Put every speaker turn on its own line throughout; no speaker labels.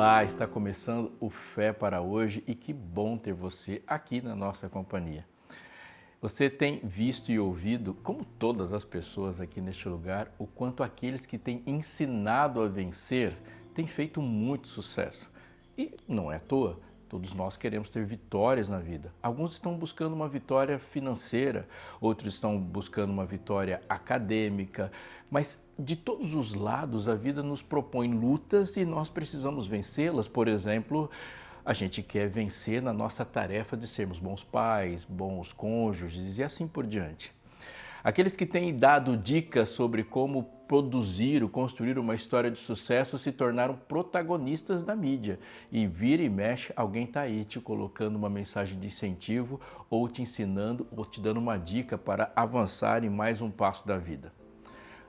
Olá, está começando o Fé para hoje e que bom ter você aqui na nossa companhia. Você tem visto e ouvido, como todas as pessoas aqui neste lugar, o quanto aqueles que têm ensinado a vencer têm feito muito sucesso. E não é à toa, todos nós queremos ter vitórias na vida. Alguns estão buscando uma vitória financeira, outros estão buscando uma vitória acadêmica, mas de todos os lados a vida nos propõe lutas e nós precisamos vencê-las. Por exemplo, a gente quer vencer na nossa tarefa de sermos bons pais, bons cônjuges e assim por diante. Aqueles que têm dado dicas sobre como produzir ou construir uma história de sucesso se tornaram protagonistas da mídia. E vira e mexe, alguém está aí te colocando uma mensagem de incentivo ou te ensinando ou te dando uma dica para avançar em mais um passo da vida.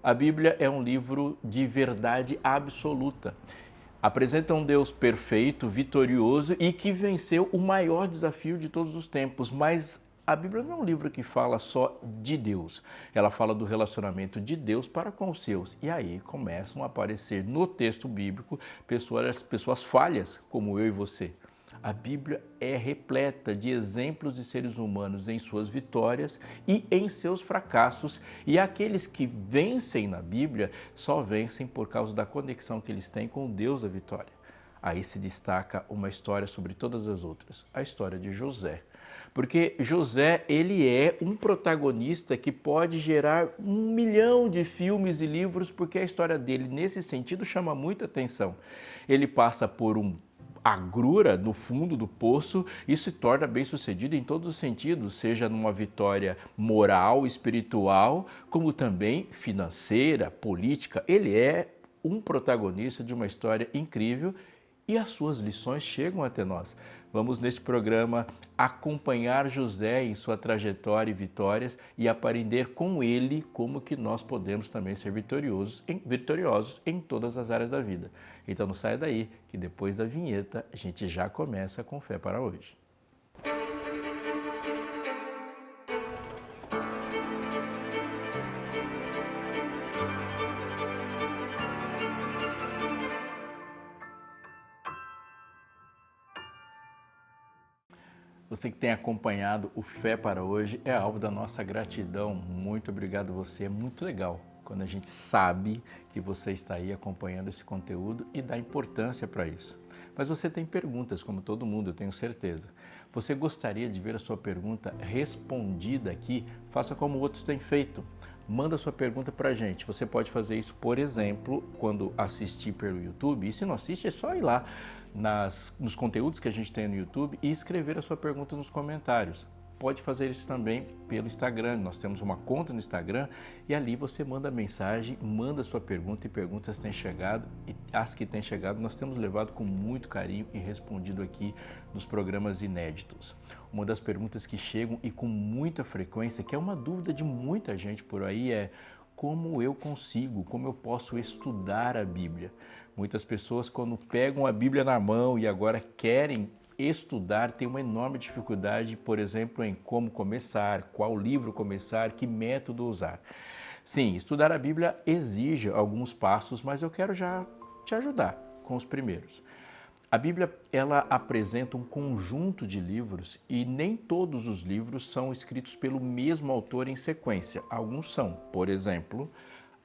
A Bíblia é um livro de verdade absoluta. Apresenta um Deus perfeito, vitorioso e que venceu o maior desafio de todos os tempos. Mas a Bíblia não é um livro que fala só de Deus. Ela fala do relacionamento de Deus para com os seus. E aí começam a aparecer no texto bíblico pessoas falhas, como eu e você. A Bíblia é repleta de exemplos de seres humanos em suas vitórias e em seus fracassos, e aqueles que vencem na Bíblia só vencem por causa da conexão que eles têm com o Deus da vitória. Aí se destaca uma história sobre todas as outras, a história de José. Porque José, ele é um protagonista que pode gerar 1 milhão de filmes e livros, porque a história dele, nesse sentido, chama muita atenção. Ele passa por agrura no fundo do poço e se torna bem-sucedido em todos os sentidos, seja numa vitória moral, espiritual, como também financeira, política. Ele é um protagonista de uma história incrível e as suas lições chegam até nós. Vamos neste programa acompanhar José em sua trajetória e vitórias e aprender com ele como que nós podemos também ser vitoriosos em todas as áreas da vida. Então não saia daí, que depois da vinheta a gente já começa com Fé para hoje. Você que tem acompanhado o Fé para hoje é alvo da nossa gratidão. Muito obrigado você, é muito legal quando a gente sabe que você está aí acompanhando esse conteúdo e dá importância para isso. Mas você tem perguntas, como todo mundo, eu tenho certeza. Você gostaria de ver a sua pergunta respondida aqui? Faça como outros têm feito. Manda sua pergunta para a gente. Você pode fazer isso, por exemplo, quando assistir pelo YouTube. E se não assiste, é só ir lá nos conteúdos que a gente tem no YouTube e escrever a sua pergunta nos comentários. Pode fazer isso também pelo Instagram. Nós temos uma conta no Instagram e ali você manda mensagem, manda sua pergunta e perguntas têm chegado. E as que têm chegado nós temos levado com muito carinho e respondido aqui nos programas inéditos. Uma das perguntas que chegam e com muita frequência, que é uma dúvida de muita gente por aí, é: como eu consigo, como eu posso estudar a Bíblia? Muitas pessoas, quando pegam a Bíblia na mão e agora querem estudar, têm uma enorme dificuldade, por exemplo, em como começar, qual livro começar, que método usar. Sim, estudar a Bíblia exige alguns passos, mas eu quero já te ajudar com os primeiros. A Bíblia, ela apresenta um conjunto de livros e nem todos os livros são escritos pelo mesmo autor em sequência. Alguns são, por exemplo,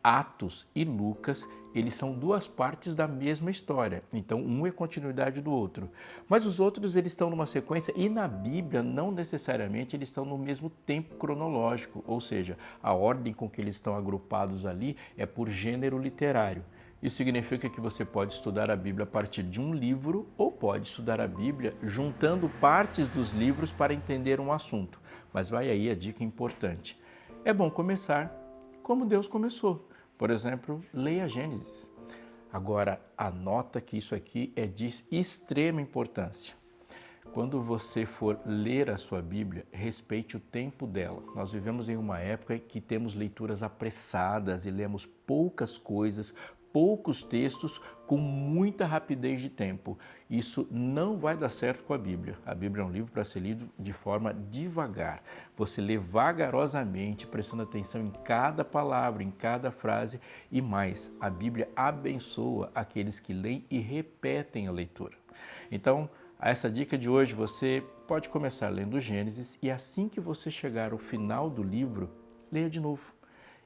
Atos e Lucas, eles são duas partes da mesma história, então um é continuidade do outro. Mas os outros eles estão numa sequência e na Bíblia não necessariamente eles estão no mesmo tempo cronológico, ou seja, a ordem com que eles estão agrupados ali é por gênero literário. Isso significa que você pode estudar a Bíblia a partir de um livro ou pode estudar a Bíblia juntando partes dos livros para entender um assunto. Mas vai aí a dica importante. É bom começar como Deus começou. Por exemplo, leia Gênesis. Agora, anota que isso aqui é de extrema importância. Quando você for ler a sua Bíblia, respeite o tempo dela. Nós vivemos em uma época que temos leituras apressadas e lemos poucas coisas, poucos textos com muita rapidez de tempo. Isso não vai dar certo com a Bíblia. A Bíblia é um livro para ser lido de forma devagar. Você lê vagarosamente, prestando atenção em cada palavra, em cada frase e mais. A Bíblia abençoa aqueles que leem e repetem a leitura. Então, essa dica de hoje, você pode começar lendo Gênesis e assim que você chegar ao final do livro, leia de novo.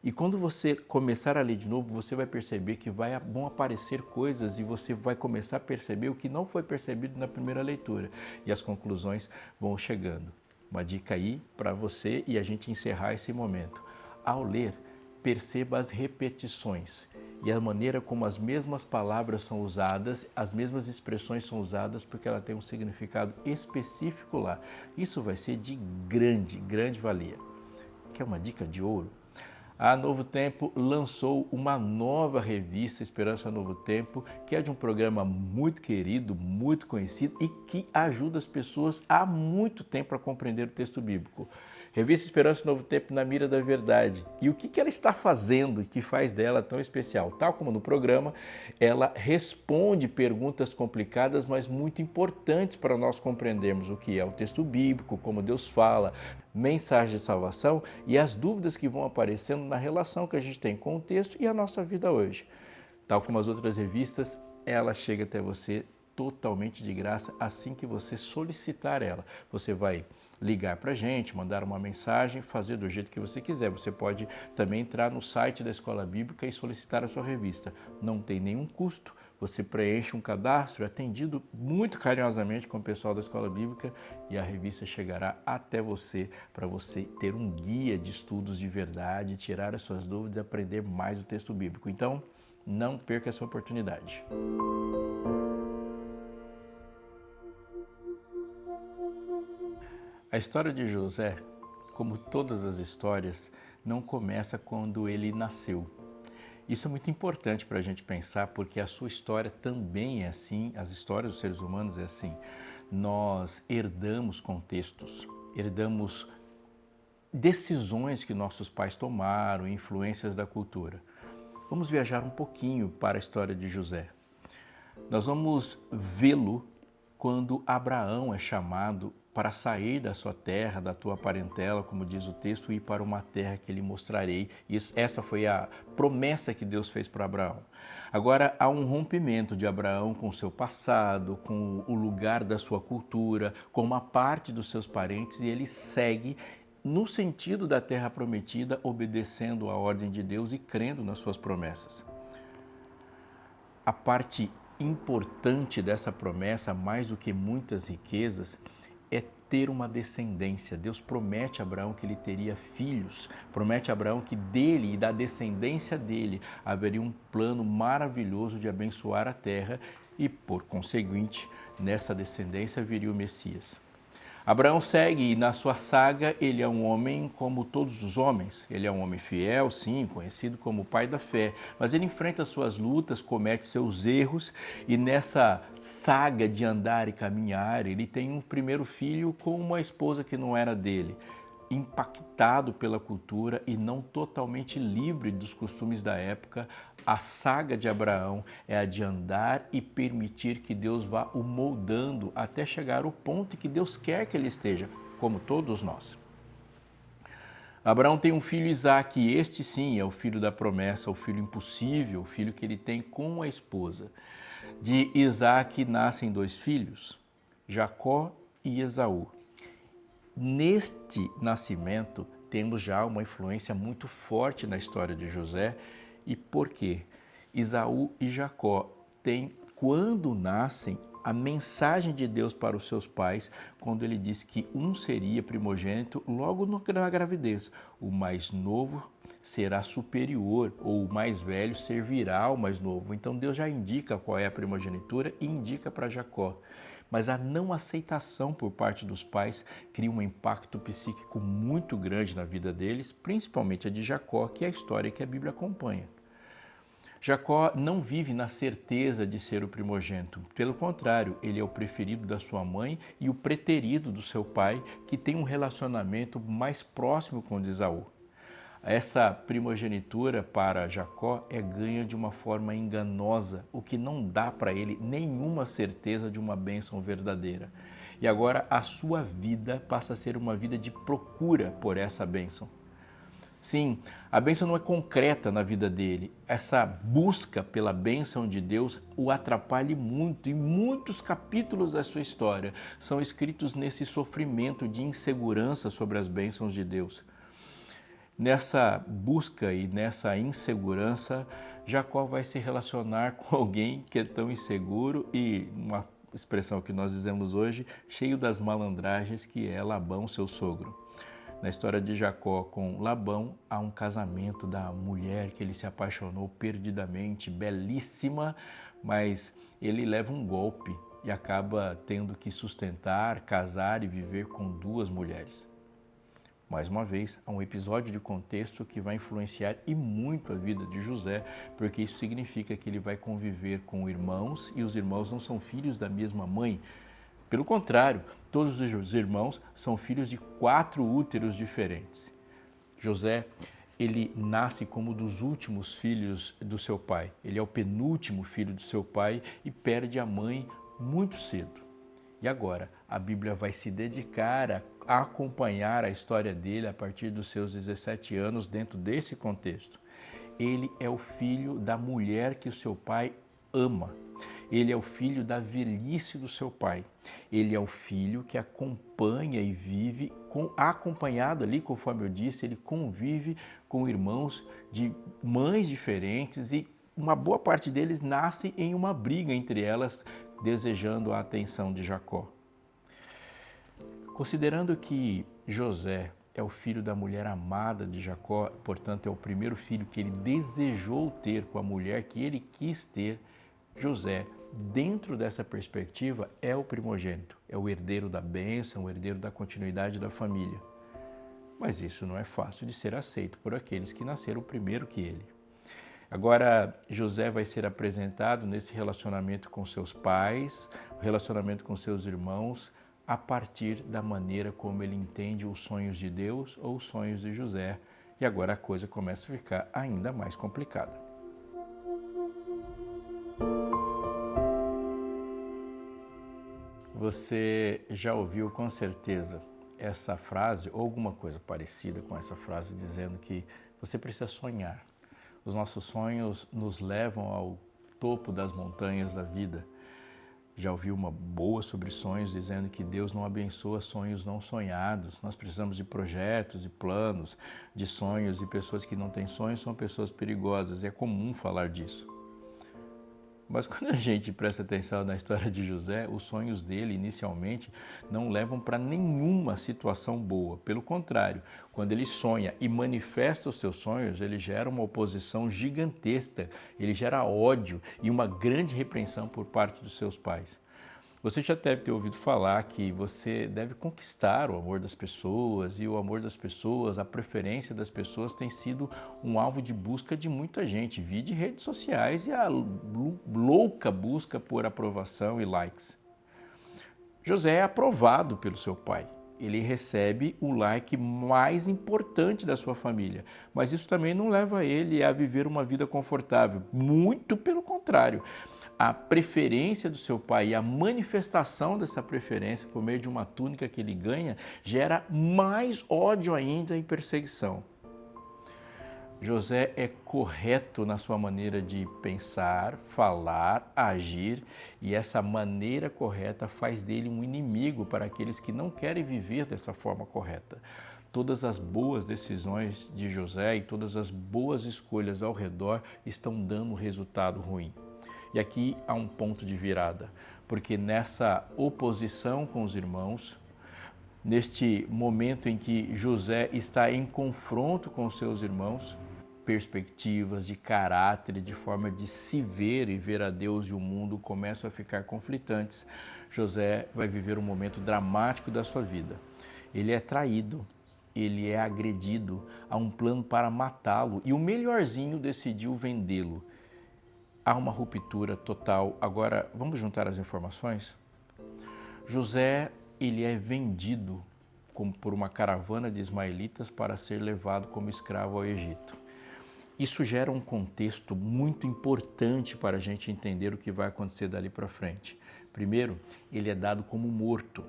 E quando você começar a ler de novo, você vai perceber que vão aparecer coisas e você vai começar a perceber o que não foi percebido na primeira leitura. E as conclusões vão chegando. Uma dica aí para você e a gente encerrar esse momento. Ao ler, perceba as repetições e a maneira como as mesmas palavras são usadas, as mesmas expressões são usadas porque ela tem um significado específico lá. Isso vai ser de grande valia. Quer uma dica de ouro? A Novo Tempo lançou uma nova revista, Esperança Novo Tempo, que é de um programa muito querido, muito conhecido e que ajuda as pessoas há muito tempo a compreender o texto bíblico. Revista Esperança Novo Tempo na mira da verdade. E o que ela está fazendo que faz dela tão especial? Tal como no programa, ela responde perguntas complicadas, mas muito importantes para nós compreendermos o que é o texto bíblico, como Deus fala, mensagem de salvação e as dúvidas que vão aparecendo na relação que a gente tem com o texto e a nossa vida hoje. Tal como as outras revistas, ela chega até você totalmente de graça assim que você solicitar ela. Você vai ligar para a gente, mandar uma mensagem, fazer do jeito que você quiser. Você pode também entrar no site da Escola Bíblica e solicitar a sua revista. Não tem nenhum custo, você preenche um cadastro, é atendido muito carinhosamente com o pessoal da Escola Bíblica e a revista chegará até você para você ter um guia de estudos de verdade, tirar as suas dúvidas e aprender mais o texto bíblico. Então, não perca essa oportunidade. A história de José, como todas as histórias, não começa quando ele nasceu. Isso é muito importante para a gente pensar, porque a sua história também é assim, as histórias dos seres humanos é assim. Nós herdamos contextos, herdamos decisões que nossos pais tomaram, influências da cultura. Vamos viajar um pouquinho para a história de José. Nós vamos vê-lo quando Abraão é chamado para sair da sua terra, da tua parentela, como diz o texto, e ir para uma terra que lhe mostrarei. Essa foi a promessa que Deus fez para Abraão. Agora, há um rompimento de Abraão com o seu passado, com o lugar da sua cultura, com uma parte dos seus parentes, e ele segue no sentido da terra prometida, obedecendo a ordem de Deus e crendo nas suas promessas. A parte importante dessa promessa, mais do que muitas riquezas, é ter uma descendência. Deus promete a Abraão que ele teria filhos, promete a Abraão que dele e da descendência dele haveria um plano maravilhoso de abençoar a terra e, por conseguinte, nessa descendência viria o Messias. Abraão segue e na sua saga ele é um homem como todos os homens. Ele é um homem fiel, sim, conhecido como o pai da fé, mas ele enfrenta suas lutas, comete seus erros e nessa saga de andar e caminhar, ele tem um primeiro filho com uma esposa que não era dele, impactado pela cultura e não totalmente livre dos costumes da época. A saga de Abraão é a de andar e permitir que Deus vá o moldando até chegar ao ponto que Deus quer que ele esteja, como todos nós. Abraão tem um filho Isaque e este sim é o filho da promessa, o filho impossível, o filho que ele tem com a esposa. De Isaque nascem dois filhos, Jacó e Esaú. Neste nascimento, temos já uma influência muito forte na história de José. E por quê? Esaú e Jacó têm, quando nascem, a mensagem de Deus para os seus pais, quando ele diz que um seria primogênito logo na gravidez. O mais novo será superior, ou o mais velho servirá ao mais novo. Então Deus já indica qual é a primogenitura e indica para Jacó. Mas a não aceitação por parte dos pais cria um impacto psíquico muito grande na vida deles, principalmente a de Jacó, que é a história que a Bíblia acompanha. Jacó não vive na certeza de ser o primogênito. Pelo contrário, ele é o preferido da sua mãe e o preterido do seu pai, que tem um relacionamento mais próximo com Esaú. Essa primogenitura para Jacó é ganha de uma forma enganosa, o que não dá para ele nenhuma certeza de uma bênção verdadeira. E agora a sua vida passa a ser uma vida de procura por essa bênção. Sim, a bênção não é concreta na vida dele. Essa busca pela bênção de Deus o atrapalha muito, e muitos capítulos da sua história são escritos nesse sofrimento de insegurança sobre as bênçãos de Deus. Nessa busca e nessa insegurança, Jacó vai se relacionar com alguém que é tão inseguro e, uma expressão que nós dizemos hoje, cheio das malandragens, que é Labão, seu sogro. Na história de Jacó com Labão, há um casamento da mulher que ele se apaixonou perdidamente, belíssima, mas ele leva um golpe e acaba tendo que sustentar, casar e viver com duas mulheres. Mais uma vez, há um episódio de contexto que vai influenciar e muito a vida de José, porque isso significa que ele vai conviver com irmãos e os irmãos não são filhos da mesma mãe. Pelo contrário, todos os irmãos são filhos de 4 úteros diferentes. José, ele nasce como dos últimos filhos do seu pai. Ele é o penúltimo filho do seu pai e perde a mãe muito cedo. E agora, a Bíblia vai se dedicar a acompanhar a história dele a partir dos seus 17 anos dentro desse contexto. Ele é o filho da mulher que o seu pai ama. Ele é o filho da velhice do seu pai. Ele é o filho que acompanha e vive, acompanhado ali, conforme eu disse, ele convive com irmãos de mães diferentes e uma boa parte deles nasce em uma briga entre elas, desejando a atenção de Jacó. Considerando que José é o filho da mulher amada de Jacó, portanto é o primeiro filho que ele desejou ter com a mulher que ele quis ter, José, dentro dessa perspectiva, é o primogênito, é o herdeiro da bênção, o herdeiro da continuidade da família. Mas isso não é fácil de ser aceito por aqueles que nasceram primeiro que ele. Agora, José vai ser apresentado nesse relacionamento com seus pais, relacionamento com seus irmãos, a partir da maneira como ele entende os sonhos de Deus ou os sonhos de José. E agora a coisa começa a ficar ainda mais complicada. Você já ouviu com certeza essa frase ou alguma coisa parecida com essa frase dizendo que você precisa sonhar. Os nossos sonhos nos levam ao topo das montanhas da vida. Já ouviu uma boa sobre sonhos dizendo que Deus não abençoa sonhos não sonhados. Nós precisamos de projetos e planos, de sonhos, e pessoas que não têm sonhos são pessoas perigosas. É comum falar disso. Mas quando a gente presta atenção na história de José, os sonhos dele inicialmente não levam para nenhuma situação boa. Pelo contrário, quando ele sonha e manifesta os seus sonhos, ele gera uma oposição gigantesca, ele gera ódio e uma grande repreensão por parte dos seus pais. Você já deve ter ouvido falar que você deve conquistar o amor das pessoas, e o amor das pessoas, a preferência das pessoas tem sido um alvo de busca de muita gente. Vide redes sociais e a louca busca por aprovação e likes. José é aprovado pelo seu pai. Ele recebe o like mais importante da sua família, mas isso também não leva ele a viver uma vida confortável, muito pelo contrário. A preferência do seu pai e a manifestação dessa preferência por meio de uma túnica que ele ganha gera mais ódio ainda e perseguição. José é correto na sua maneira de pensar, falar, agir, e essa maneira correta faz dele um inimigo para aqueles que não querem viver dessa forma correta. Todas as boas decisões de José e todas as boas escolhas ao redor estão dando resultado ruim. E aqui há um ponto de virada, porque nessa oposição com os irmãos, neste momento em que José está em confronto com seus irmãos, perspectivas de caráter, de forma de se ver e ver a Deus e o mundo começam a ficar conflitantes. José vai viver um momento dramático da sua vida. Ele é traído, ele é agredido, há um plano para matá-lo e o melhorzinho decidiu vendê-lo. Há uma ruptura total. Agora, vamos juntar as informações? José, ele é vendido por uma caravana de ismaelitas para ser levado como escravo ao Egito. Isso gera um contexto muito importante para a gente entender o que vai acontecer dali para frente. Primeiro, ele é dado como morto,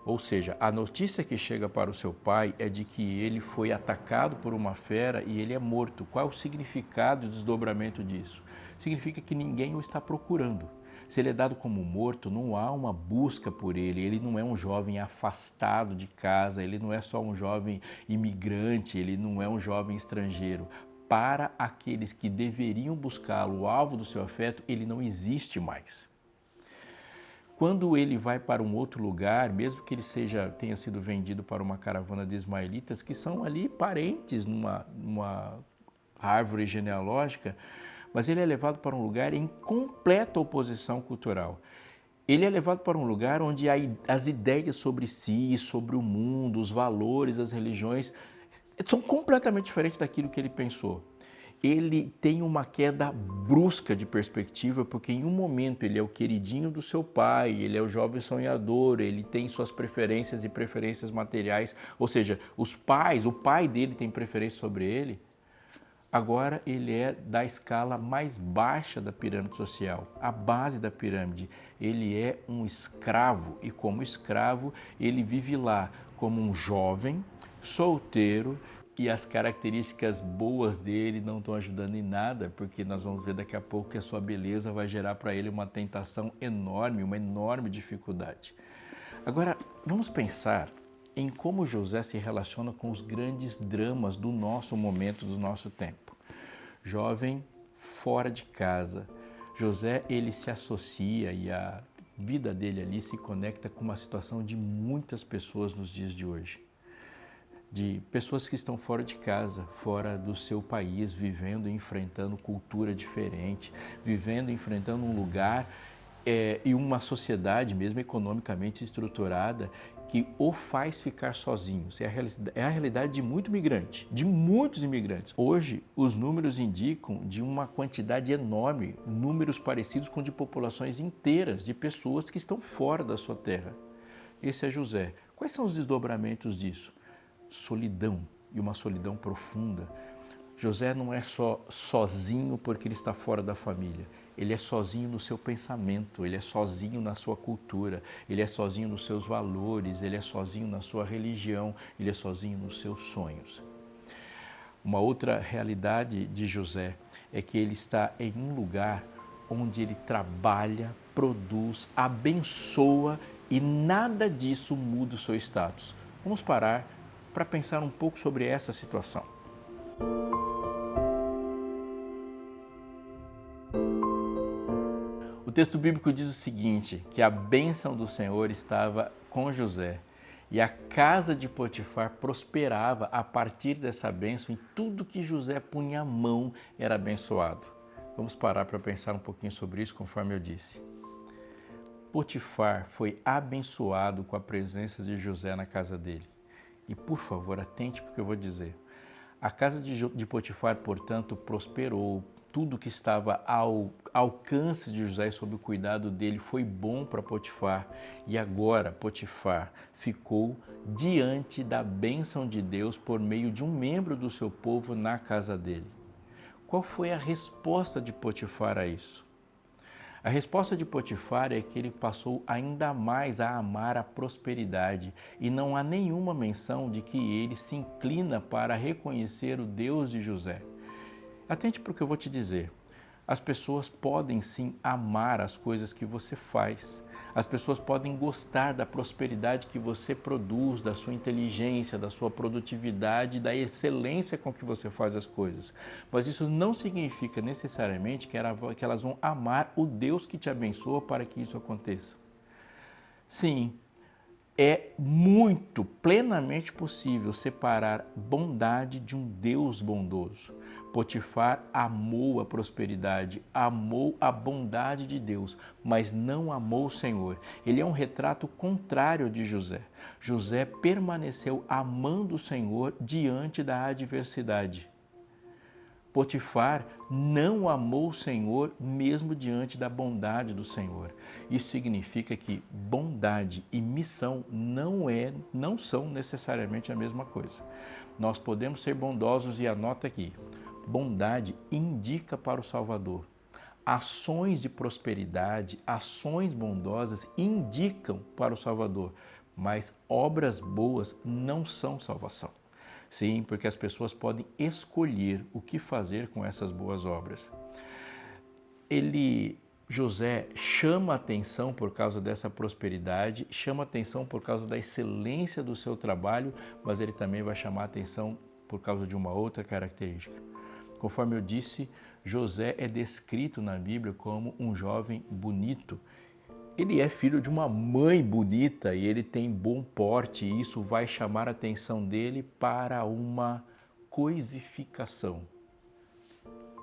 ou seja, a notícia que chega para o seu pai é de que ele foi atacado por uma fera e ele é morto. Qual é o significado e o desdobramento disso? Significa que ninguém o está procurando. Se ele é dado como morto, não há uma busca por ele. Ele não é um jovem afastado de casa, ele não é só um jovem imigrante, ele não é um jovem estrangeiro. Para aqueles que deveriam buscá-lo, o alvo do seu afeto, ele não existe mais. Quando ele vai para um outro lugar, mesmo que ele tenha sido vendido para uma caravana de ismaelitas, que são ali parentes numa árvore genealógica, mas ele é levado para um lugar em completa oposição cultural. Ele é levado para um lugar onde as ideias sobre si, sobre o mundo, os valores, as religiões, são completamente diferentes daquilo que ele pensou. Ele tem uma queda brusca de perspectiva, porque em um momento ele é o queridinho do seu pai, ele é o jovem sonhador, ele tem suas preferências e preferências materiais, ou seja, o pai dele tem preferência sobre ele. Agora ele é da escala mais baixa da pirâmide social, a base da pirâmide. Ele é um escravo e como escravo ele vive lá como um jovem, solteiro, e as características boas dele não estão ajudando em nada, porque nós vamos ver daqui a pouco que a sua beleza vai gerar para ele uma tentação enorme, uma enorme dificuldade. Agora, vamos pensar em como José se relaciona com os grandes dramas do nosso momento, do nosso tempo. Jovem, fora de casa. José, ele se associa e a vida dele ali se conecta com uma situação de muitas pessoas nos dias de hoje. De pessoas que estão fora de casa, fora do seu país, vivendo e enfrentando cultura diferente, vivendo e enfrentando um lugar e uma sociedade mesmo economicamente estruturada que o faz ficar sozinhos. É a realidade de muito imigrante, de muitos imigrantes. Hoje, os números indicam de uma quantidade enorme, números parecidos com de populações inteiras, de pessoas que estão fora da sua terra. Esse é José. Quais são os desdobramentos disso? Solidão, e uma solidão profunda. José não é só sozinho porque ele está fora da família, ele é sozinho no seu pensamento, ele é sozinho na sua cultura, ele é sozinho nos seus valores, ele é sozinho na sua religião, ele é sozinho nos seus sonhos. Uma outra realidade de José é que ele está em um lugar onde ele trabalha, produz, abençoa e nada disso muda o seu status. Vamos parar para pensar um pouco sobre essa situação. O texto bíblico diz o seguinte, que a bênção do Senhor estava com José e a casa de Potifar prosperava a partir dessa bênção e tudo que José punha a mão era abençoado. Vamos parar para pensar um pouquinho sobre isso, conforme eu disse. Potifar foi abençoado com a presença de José na casa dele. E, por favor, atente porque eu vou dizer. A casa de Potifar, portanto, prosperou. Tudo que estava ao alcance de José sob o cuidado dele foi bom para Potifar. E agora Potifar ficou diante da bênção de Deus por meio de um membro do seu povo na casa dele. Qual foi a resposta de Potifar a isso? A resposta de Potifar é que ele passou ainda mais a amar a prosperidade e não há nenhuma menção de que ele se inclina para reconhecer o Deus de José. Atente para o que eu vou te dizer. As pessoas podem sim amar as coisas que você faz. As pessoas podem gostar da prosperidade que você produz, da sua inteligência, da sua produtividade, da excelência com que você faz as coisas. Mas isso não significa necessariamente que elas vão amar o Deus que te abençoa para que isso aconteça. Sim, é muito, plenamente possível separar bondade de um Deus bondoso. Potifar amou a prosperidade, amou a bondade de Deus, mas não amou o Senhor. Ele é um retrato contrário de José. José permaneceu amando o Senhor diante da adversidade. Potifar não amou o Senhor mesmo diante da bondade do Senhor. Isso significa que bondade e missão não são necessariamente a mesma coisa. Nós podemos ser bondosos e anota aqui, bondade indica para o Salvador. Ações de prosperidade, ações bondosas indicam para o Salvador, mas obras boas não são salvação. Sim, porque as pessoas podem escolher o que fazer com essas boas obras. José chama atenção por causa dessa prosperidade, chama atenção por causa da excelência do seu trabalho, mas ele também vai chamar atenção por causa de uma outra característica. Conforme eu disse, José é descrito na Bíblia como um jovem bonito. Ele é filho de uma mãe bonita e ele tem bom porte, e isso vai chamar a atenção dele para uma coisificação.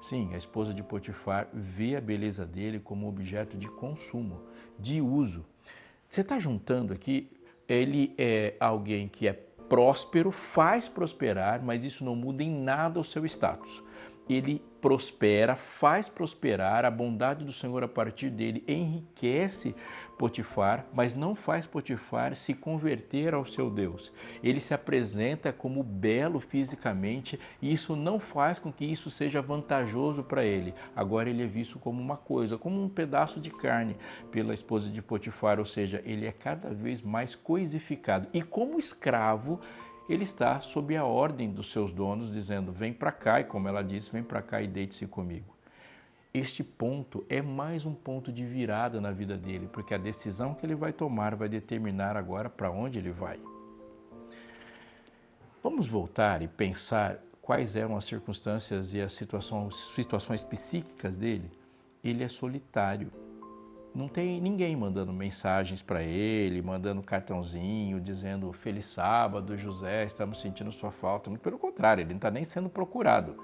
Sim, a esposa de Potifar vê a beleza dele como objeto de consumo, de uso. Você está juntando aqui, ele é alguém que é próspero, faz prosperar, mas isso não muda em nada o seu status. Ele prospera, faz prosperar, a bondade do Senhor a partir dele enriquece Potifar, mas não faz Potifar se converter ao seu Deus. Ele se apresenta como belo fisicamente e isso não faz com que isso seja vantajoso para ele. Agora ele é visto como uma coisa, como um pedaço de carne pela esposa de Potifar, ou seja, ele é cada vez mais coisificado. E como escravo, ele está sob a ordem dos seus donos, dizendo, vem para cá, e como ela disse, vem para cá e deite-se comigo. Este ponto é mais um ponto de virada na vida dele, porque a decisão que ele vai tomar vai determinar agora para onde ele vai. Vamos voltar e pensar quais eram as circunstâncias e as situações psíquicas dele. Ele é solitário. Não tem ninguém mandando mensagens para ele, mandando cartãozinho, dizendo feliz sábado, José, estamos sentindo sua falta. Muito pelo contrário, ele não está nem sendo procurado.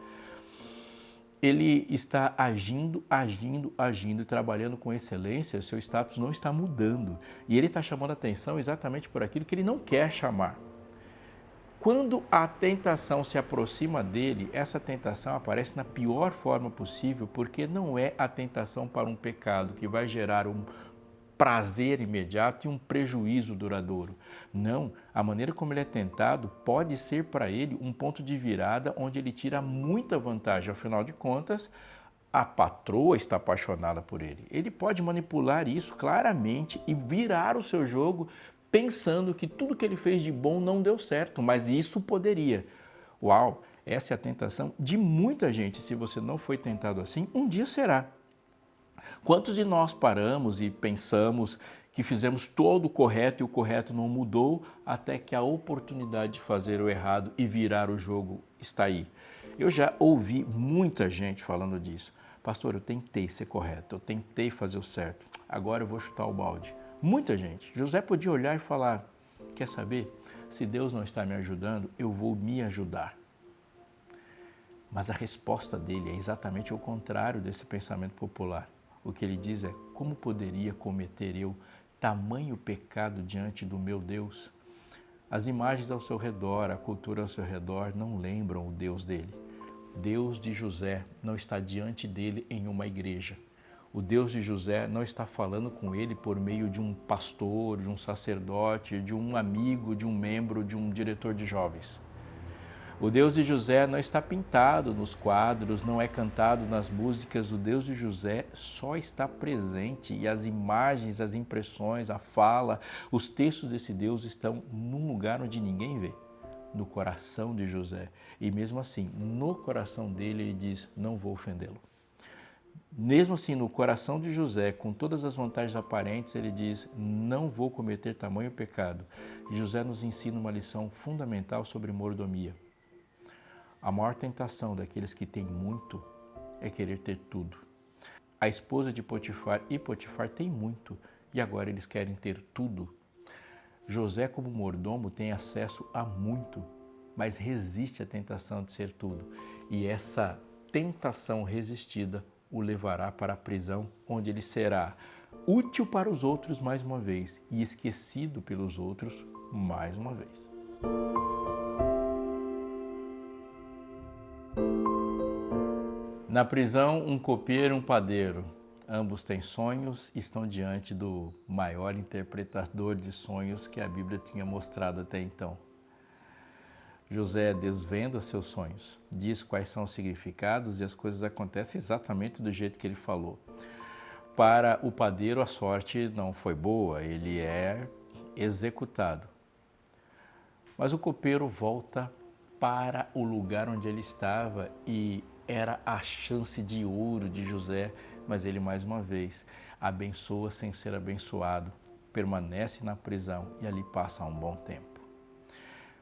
Ele está agindo, trabalhando com excelência, seu status não está mudando. E ele está chamando a atenção exatamente por aquilo que ele não quer chamar. Quando a tentação se aproxima dele, essa tentação aparece na pior forma possível, porque não é a tentação para um pecado que vai gerar um prazer imediato e um prejuízo duradouro. Não, a maneira como ele é tentado pode ser para ele um ponto de virada onde ele tira muita vantagem. Afinal de contas, a patroa está apaixonada por ele. Ele pode manipular isso claramente e virar o seu jogo pensando que tudo que ele fez de bom não deu certo, mas isso poderia. Uau, essa é a tentação de muita gente. Se você não foi tentado assim, um dia será. Quantos de nós paramos e pensamos que fizemos todo o correto e o correto não mudou até que a oportunidade de fazer o errado e virar o jogo está aí? Eu já ouvi muita gente falando disso. Pastor, eu tentei ser correto, eu tentei fazer o certo, agora eu vou chutar o balde. Muita gente. José podia olhar e falar, quer saber? Se Deus não está me ajudando, eu vou me ajudar. Mas a resposta dele é exatamente o contrário desse pensamento popular. O que ele diz é, como poderia cometer eu tamanho pecado diante do meu Deus? As imagens ao seu redor, a cultura ao seu redor não lembram o Deus dele. Deus de José não está diante dele em uma igreja. O Deus de José não está falando com ele por meio de um pastor, de um sacerdote, de um amigo, de um membro, de um diretor de jovens. O Deus de José não está pintado nos quadros, não é cantado nas músicas. O Deus de José só está presente e as imagens, as impressões, a fala, os textos desse Deus estão num lugar onde ninguém vê, no coração de José. E mesmo assim, no coração dele, ele diz, não vou ofendê-lo. Mesmo assim, no coração de José, com todas as vantagens aparentes, ele diz, não vou cometer tamanho pecado. E José nos ensina uma lição fundamental sobre mordomia. A maior tentação daqueles que têm muito é querer ter tudo. A esposa de Potifar e Potifar têm muito e agora eles querem ter tudo. José, como mordomo, tem acesso a muito, mas resiste à tentação de ser tudo. E essa tentação resistida o levará para a prisão, onde ele será útil para os outros mais uma vez e esquecido pelos outros mais uma vez. Na prisão, um copeiro e um padeiro. Ambos têm sonhos e estão diante do maior interpretador de sonhos que a Bíblia tinha mostrado até então. José desvenda seus sonhos, diz quais são os significados e as coisas acontecem exatamente do jeito que ele falou. Para o padeiro, a sorte não foi boa, ele é executado. Mas o copeiro volta para o lugar onde ele estava e era a chance de ouro de José, mas ele mais uma vez abençoa sem ser abençoado, permanece na prisão e ali passa um bom tempo.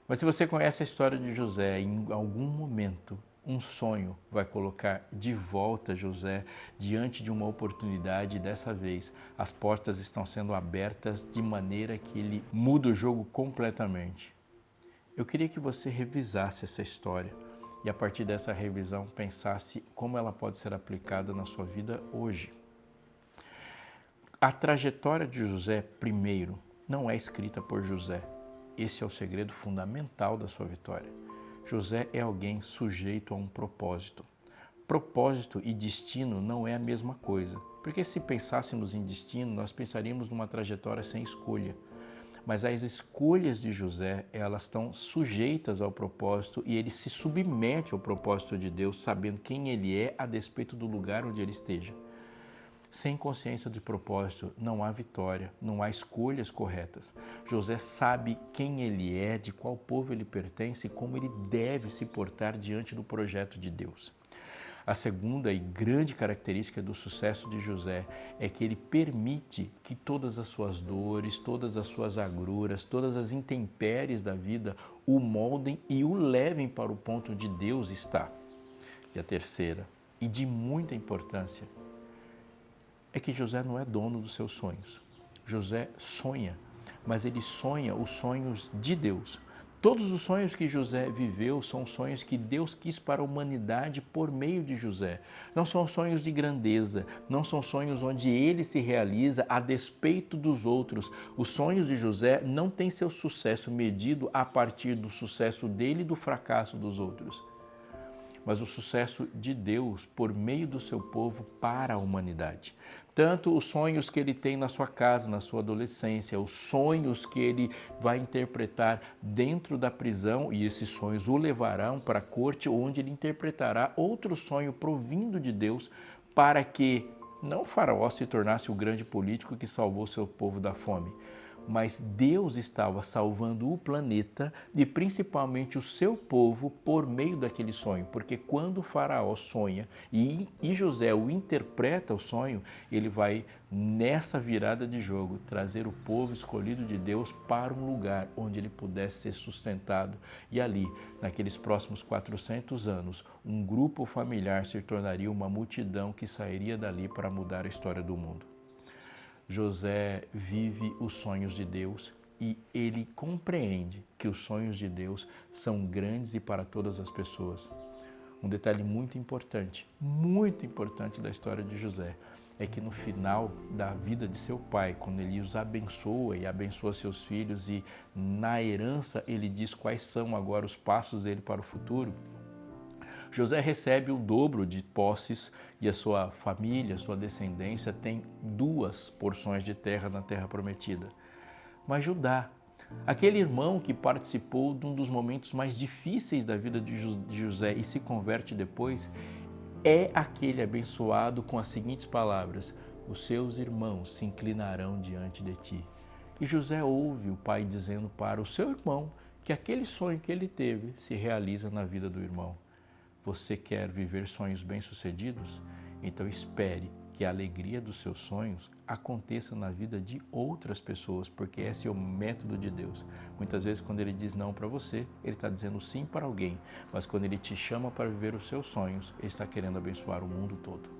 Mas se você conhece a história de José, em algum momento um sonho vai colocar de volta José diante de uma oportunidade e dessa vez as portas estão sendo abertas de maneira que ele muda o jogo completamente. Eu queria que você revisasse essa história e a partir dessa revisão pensasse como ela pode ser aplicada na sua vida hoje. A trajetória de José, primeiro, não é escrita por José. Esse é o segredo fundamental da sua vitória. José é alguém sujeito a um propósito. Propósito e destino não é a mesma coisa, porque se pensássemos em destino, nós pensaríamos numa trajetória sem escolha. Mas as escolhas de José, elas estão sujeitas ao propósito e ele se submete ao propósito de Deus, sabendo quem ele é a despeito do lugar onde ele esteja. Sem consciência de propósito, não há vitória, não há escolhas corretas. José sabe quem ele é, de qual povo ele pertence e como ele deve se portar diante do projeto de Deus. A segunda e grande característica do sucesso de José é que ele permite que todas as suas dores, todas as suas agruras, todas as intempéries da vida o moldem e o levem para o ponto onde Deus está. E a terceira, e de muita importância, é que José não é dono dos seus sonhos. José sonha, mas ele sonha os sonhos de Deus. Todos os sonhos que José viveu são sonhos que Deus quis para a humanidade por meio de José. Não são sonhos de grandeza, não são sonhos onde ele se realiza a despeito dos outros. Os sonhos de José não têm seu sucesso medido a partir do sucesso dele e do fracasso dos outros, mas o sucesso de Deus por meio do seu povo para a humanidade. Tanto os sonhos que ele tem na sua casa, na sua adolescência, os sonhos que ele vai interpretar dentro da prisão, e esses sonhos o levarão para a corte, onde ele interpretará outro sonho provindo de Deus para que não o Faraó se tornasse o grande político que salvou seu povo da fome, mas Deus estava salvando o planeta e principalmente o seu povo por meio daquele sonho, porque quando o Faraó sonha e José o interpreta o sonho, ele vai nessa virada de jogo trazer o povo escolhido de Deus para um lugar onde ele pudesse ser sustentado e ali, naqueles próximos 400 anos, um grupo familiar se tornaria uma multidão que sairia dali para mudar a história do mundo. José vive os sonhos de Deus e ele compreende que os sonhos de Deus são grandes e para todas as pessoas. Um detalhe muito importante da história de José é que no final da vida de seu pai, quando ele os abençoa e abençoa seus filhos e na herança ele diz quais são agora os passos dele para o futuro, José recebe o dobro de posses e a sua família, a sua descendência tem 2 porções de terra na terra prometida. Mas Judá, aquele irmão que participou de um dos momentos mais difíceis da vida de José e se converte depois, é aquele abençoado com as seguintes palavras: os seus irmãos se inclinarão diante de ti. E José ouve o pai dizendo para o seu irmão que aquele sonho que ele teve se realiza na vida do irmão. Você quer viver sonhos bem-sucedidos? Então espere que a alegria dos seus sonhos aconteça na vida de outras pessoas, porque esse é o método de Deus. Muitas vezes, quando Ele diz não para você, Ele está dizendo sim para alguém, mas quando Ele te chama para viver os seus sonhos, Ele está querendo abençoar o mundo todo.